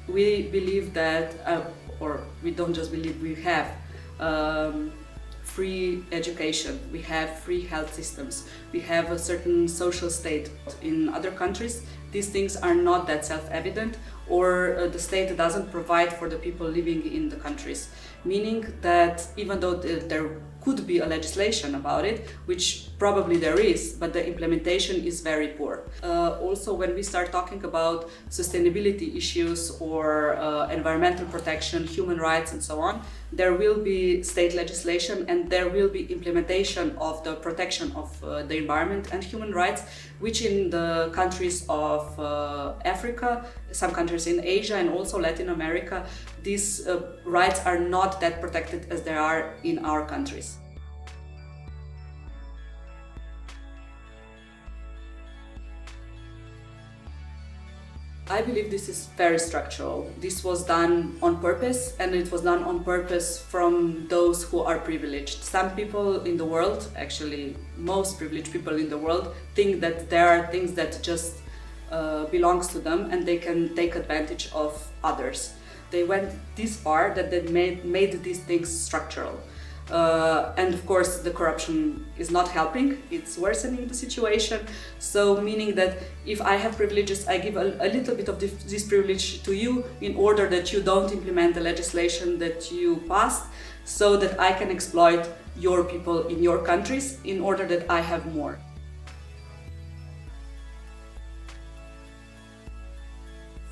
we believe that, or we don't just believe, we have free education, we have free health systems, we have a certain social state. In other countries, these things are not that self-evident, or the state doesn't provide for the people living in the countries. Meaning that even though there could be a legislation about it, which probably there is, but the implementation is very poor. Also, when we start talking about sustainability issues or environmental protection, human rights and so on, there will be state legislation and there will be implementation of the protection of the environment and human rights, which in the countries of Africa, some countries in Asia and also Latin America, these rights are not that protected as they are in our countries. I believe this is very structural. This was done on purpose, and it was done on purpose from those who are privileged. Some people in the world, actually most privileged people in the world, think that there are things that just belongs to them and they can take advantage of others. They went this far that they made these things structural. And of course the corruption is not helping, it's worsening the situation. So meaning that if I have privileges, I give a little bit of this privilege to you in order that you don't implement the legislation that you passed, so that I can exploit your people in your countries in order that I have more.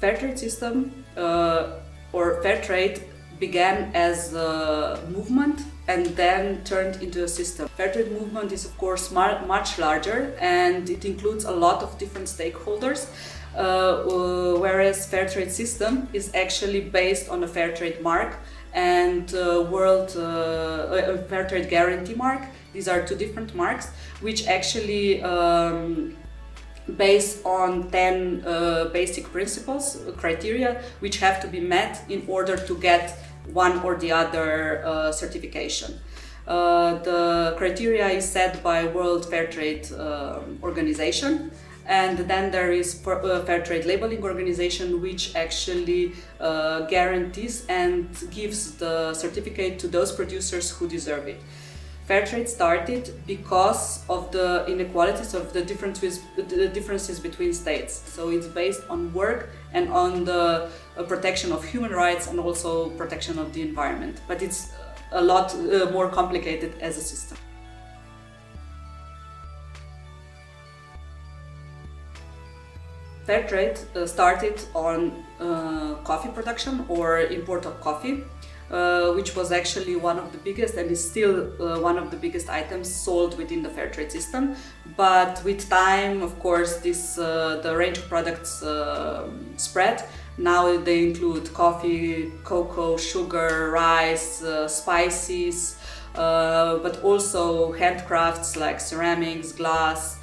Fairtrade system or Fairtrade began as a movement and then turned into a system. Fairtrade movement is of course much larger and it includes a lot of different stakeholders, whereas Fairtrade system is actually based on a Fairtrade mark and World Fairtrade Guarantee mark. These are two different marks which actually based on 10 basic principles, criteria, which have to be met in order to get one or the other certification. The criteria is set by World Fairtrade Organization, and then there is Fairtrade Labeling Organization, which actually guarantees and gives the certificate to those producers who deserve it. Fairtrade started because of the inequalities of the differences between states. So it's based on work and on the protection of human rights and also protection of the environment. But it's a lot more complicated as a system. Fairtrade started on coffee production or import of coffee. Which was actually one of the biggest and is still one of the biggest items sold within the Fairtrade system. But with time, of course, the range of products spread. Now they include coffee, cocoa, sugar, rice, spices, but also handcrafts like ceramics, glass,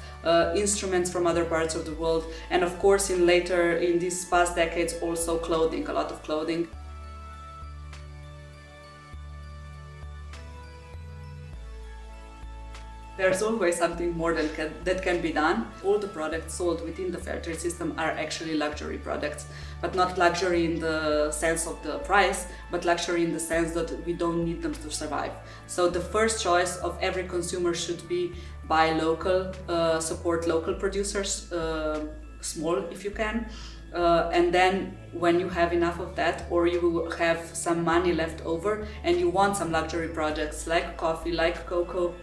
instruments from other parts of the world, and of course in these past decades also clothing, a lot of clothing. There's always something more that can be done. All the products sold within the Fairtrade system are actually luxury products, but not luxury in the sense of the price, but luxury in the sense that we don't need them to survive. So the first choice of every consumer should be buy local, support local producers, small if you can. And then when you have enough of that, or you have some money left over and you want some luxury products like coffee, like cocoa,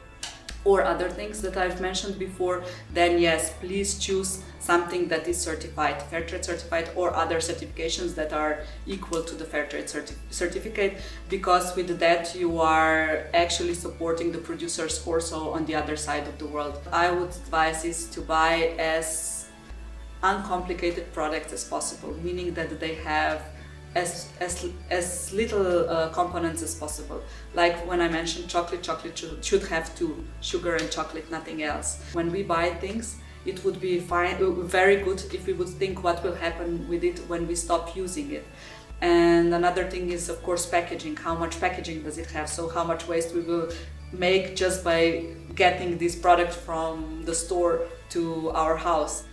or other things that I've mentioned before, then yes, please choose something that is certified, Fairtrade certified, or other certifications that are equal to the Fairtrade certificate, because with that you are actually supporting the producers also on the other side of the world. I would advise is to buy as uncomplicated products as possible, meaning that they have as little components as possible. Like when I mentioned chocolate should have two, sugar and chocolate, nothing else. When we buy things, it would be very good if we would think what will happen with it when we stop using it. And another thing is of course packaging. How much packaging does it have? So how much waste we will make just by getting this product from the store to our house.